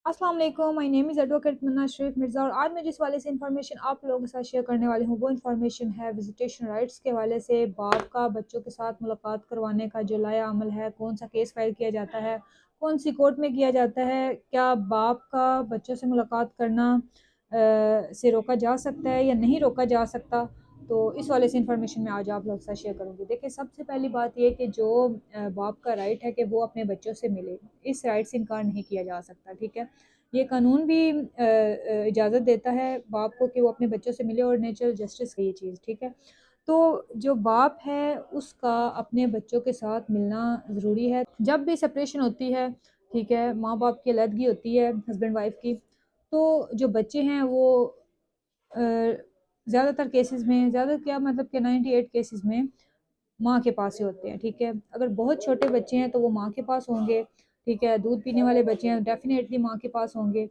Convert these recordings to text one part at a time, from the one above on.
अस्सलाम वालेकुम, my name is advocate Munna Sharif Mirza और आज मैं जिस वाले से इन्फॉर्मेशन आप लोगों के साथ शेयर करने वाली हूँ वो इन्फॉर्मेशन है विजिटेशन राइट्स के हवाले से। बाप का बच्चों के साथ मुलाकात करवाने का जो लाया अमल है, कौन सा केस फाइल किया जाता है, कौन सी कोर्ट में किया जाता है, क्या बाप का बच्चों से मुलाकात करना से रोका जा सकता है या नहीं रोका जा सकता। तो इस वाले से इन्फॉर्मेशन मैं आज आप लोग के साथ शेयर करूँगी। देखिए, सबसे पहली बात ये कि जो बाप का राइट है कि वो अपने बच्चों से मिले, इस राइट से इनकार नहीं किया जा सकता। ठीक है, ये कानून भी इजाज़त देता है बाप को कि वो अपने बच्चों से मिले और नेचुरल जस्टिस है ये चीज़। ठीक है, तो जो बाप है उसका अपने बच्चों के साथ मिलना ज़रूरी है। जब भी सेपरेशन होती है, ठीक है, माँ बाप की अलहदगी होती है हस्बैंड वाइफ की, तो जो बच्चे हैं वो ज़्यादातर केसेस में, ज़्यादा क्या मतलब कि 98 केसेस में माँ के पास ही होते हैं। ठीक है, अगर बहुत छोटे बच्चे हैं तो वो माँ के पास होंगे। ठीक है, दूध पीने वाले बच्चे हैं डेफिनेटली माँ के पास होंगे।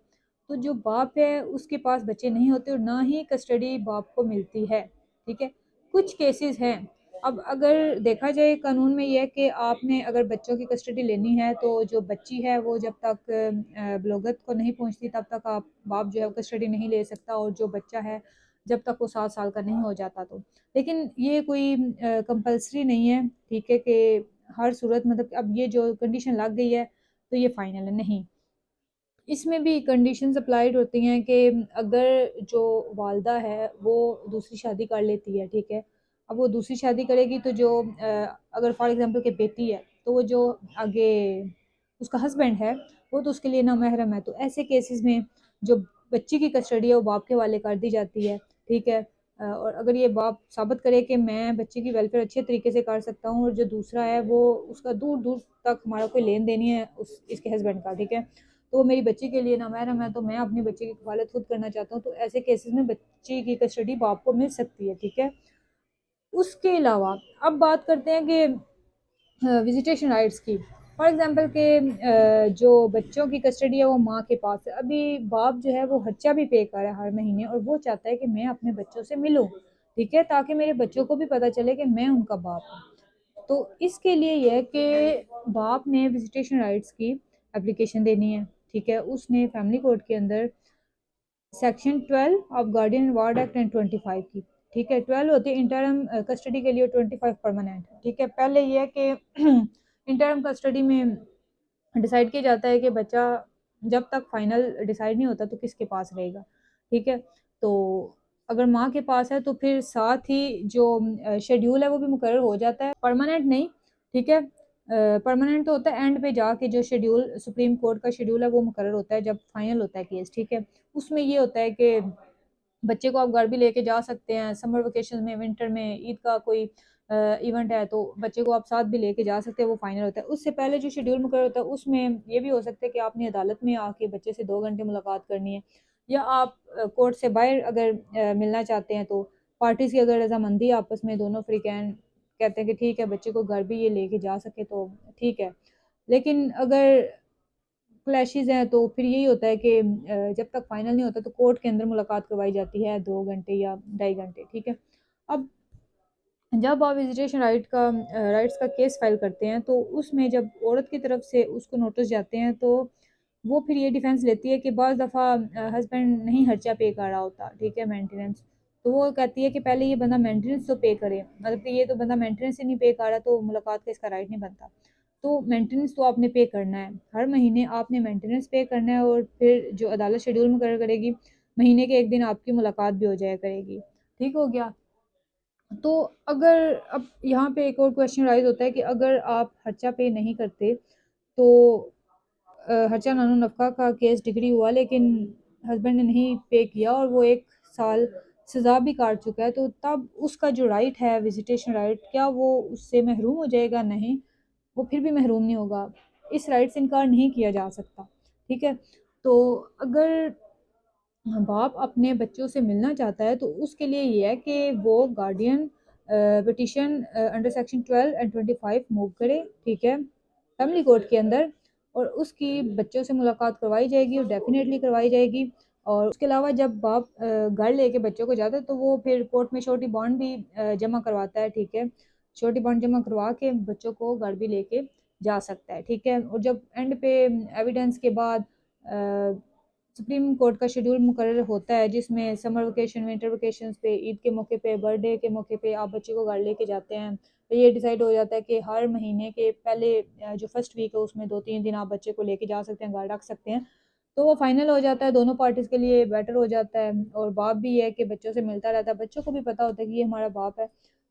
तो जो बाप है उसके पास बच्चे नहीं होते और ना ही कस्टडी बाप को मिलती है। ठीक है, कुछ केसेस हैं। अब अगर देखा जाए कानून में यह है कि आपने अगर बच्चों की कस्टडी लेनी है तो जो बच्ची है वो जब तक बलोगत को नहीं पहुंचती तब तक आप बाप जो है कस्टडी नहीं ले सकता, और जो बच्चा है जब तक वो 7 साल का नहीं हो जाता। तो लेकिन ये कोई कंपल्सरी नहीं है। ठीक है, कि हर सूरत मतलब अब ये जो कंडीशन लग गई है तो ये फाइनल है, नहीं। इसमें भी कंडीशंस अप्लाइड होती हैं कि अगर जो वालदा है वो दूसरी शादी कर लेती है। ठीक है, अब वो दूसरी शादी करेगी तो जो अगर फॉर एग्जांपल के बेटी है तो वो जो आगे उसका हस्बैंड है वो तो उसके लिए नामहरम है। तो ऐसे केसेस में जो बच्ची की कस्टडी है वो बाप के वाले कर दी जाती है। ठीक है, और अगर ये बाप साबित करे कि मैं बच्चे की वेलफेयर अच्छे तरीके से कर सकता हूँ और जो दूसरा है वो उसका दूर दूर तक हमारा कोई लेन देन ही है उस इसके हस्बैंड का। ठीक है, तो मेरी बच्ची के लिए नामहरम है तो मैं अपने बच्चे की कफालत खुद करना चाहता हूँ, तो ऐसे केसेस में बच्ची की कस्टडी बाप को मिल सकती है। ठीक है, उसके अलावा अब बात करते हैं कि विजिटेशन राइट्स की। फॉर एग्जांपल के जो बच्चों की कस्टडी है वो माँ के पास है, अभी बाप जो है वो खर्चा भी पे कर रहा है हर महीने और वो चाहता है कि मैं अपने बच्चों से मिलूं। ठीक है, ताकि मेरे बच्चों को भी पता चले कि मैं उनका बाप हूँ। तो इसके लिए यह है कि बाप ने विजिटेशन राइट्स की एप्लीकेशन देनी है। ठीक है, उसने फैमिली कोर्ट के अंदर section 12 of guardian ward act and 25 की। ठीक है, 12 होती है इंटरम कस्टडी के लिए, 25 परमानेंट। ठीक है, पहले ये है कि इंटरम कस्टडी में डिसाइड किया जाता है कि बच्चा जब तक फाइनल डिसाइड नहीं होता तो किसके पास रहेगा। ठीक है, तो अगर माँ के पास है तो फिर साथ ही जो शेड्यूल है वो भी मुकर्रर हो जाता है, परमानेंट नहीं। ठीक है, परमानेंट तो होता है एंड पे जाके, जो शेड्यूल सुप्रीम कोर्ट का शेड्यूल है वो मुकर्रर होता है जब फाइनल होता है केस। ठीक है, उसमें ये होता है कि बच्चे को आप घर भी लेके जा सकते हैं, समर वेकेशन में, विंटर में, ईद का कोई इवेंट है तो बच्चे को आप साथ भी लेके जा सकते हैं, वो फाइनल होता है। उससे पहले जो शेड्यूल मुकर्रर होता है उसमें ये भी हो सकता है कि आपने अदालत में आके बच्चे से 2 घंटे मुलाकात करनी है, या आप कोर्ट से बाहर अगर मिलना चाहते हैं तो पार्टीज की अगर रजामंदी आपस में दोनों फ्रीकैन कहते हैं कि ठीक है बच्चे को घर भी ये लेके जा सके तो ठीक है। लेकिन अगर क्लैशेज़ हैं तो फिर यही होता है कि जब तक फाइनल नहीं होता तो कोर्ट के अंदर मुलाकात करवाई जाती है 2 घंटे या 2.5 घंटे। ठीक है, अब जब आप विजिटेशन राइट्स का केस फाइल करते हैं तो उसमें जब औरत की तरफ से उसको नोटिस जाते हैं तो वो फिर ये डिफेंस लेती है कि बाज़ दफ़ा हस्बैंड नहीं खर्चा पे कर रहा होता। ठीक है, मेंटेनेंस, तो वो कहती है कि पहले ये बंदा मेंटेनेंस तो पे करे, मतलब कि ये तो बंदा मेंटेनेंस ही नहीं पे कर रहा तो मुलाकात का इसका राइट नहीं बनता। तो मेंटेनेंस तो आपने पे करना है, हर महीने आपने मेंटेनेंस पे करना है, और फिर जो अदालत शेड्यूल मुकर्रर करेगी महीने के एक दिन आपकी मुलाकात भी हो जाया करेगी। ठीक हो गया। तो अगर अब यहाँ पे एक और क्वेश्चन राइज होता है कि अगर आप खर्चा पे नहीं करते तो खर्चा नानो नफ़का का केस डिग्री हुआ लेकिन हस्बैंड ने नहीं पे किया और वो 1 साल सज़ा भी काट चुका है, तो तब उसका जो राइट है विजिटेशन राइट, क्या वो उससे महरूम हो जाएगा? नहीं, वो फिर भी महरूम नहीं होगा। इस राइट से इनकार नहीं किया जा सकता। ठीक है, तो अगर बाप अपने बच्चों से मिलना चाहता है तो उसके लिए ये है कि वो guardian petition under section 12 and 25 move करे। ठीक है, फैमिली कोर्ट के अंदर, और उसकी बच्चों से मुलाकात करवाई जाएगी और डेफिनेटली करवाई जाएगी। और उसके अलावा जब बाप घर लेके बच्चों को जाता है तो वो फिर कोर्ट में श्योरिटी बॉन्ड भी जमा करवाता है। ठीक है, श्योरिटी बॉन्ड जमा करवा के बच्चों को घर भी लेके जा सकता है। ठीक है, और जब एंड पे एविडेंस के बाद सुप्रीम कोर्ट का शेड्यूल मुकर्रर होता है, जिसमें समर वेकेशन, विंटर वेकेशन पे, ईद के मौके पे, बर्थडे के मौके पे आप बच्चे को घर लेके जाते हैं, तो ये डिसाइड हो जाता है कि हर महीने के पहले जो फर्स्ट वीक है उसमें 2-3 दिन आप बच्चे को लेके जा सकते हैं, घर रख सकते हैं। तो वो फाइनल हो जाता है, दोनों पार्टीज़ के लिए बेटर हो जाता है, और बाप भी है कि बच्चों से मिलता रहता है, बच्चों को भी पता होता है कि ये हमारा बाप है।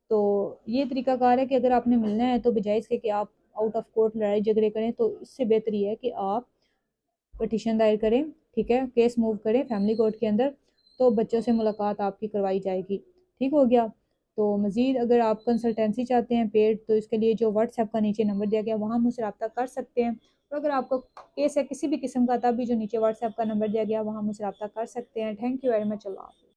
तो ये तरीकाकार है कि अगर आपने मिलना है तो बजाय इसके कि आप आउट ऑफ कोर्ट लड़ाई झगड़े करें, तो इससे बेहतर ये है कि आप पटिशन दायर करें, ठीक है, केस मूव करें फैमिली कोर्ट के अंदर, तो बच्चों से मुलाकात आपकी करवाई जाएगी। ठीक हो गया। तो मज़ीद अगर आप कंसल्टेंसी चाहते हैं पेड, तो इसके लिए जो व्हाट्सएप का नीचे नंबर दिया गया वहाँ मुझसे रब्ता कर सकते हैं, और अगर आपको केस है किसी भी किस्म का, तब भी जो नीचे व्हाट्सएप का नंबर दिया गया वहाँ मुझसे रब्ता कर सकते हैं। Thank you very much. अल्लाह हाफ़िज़।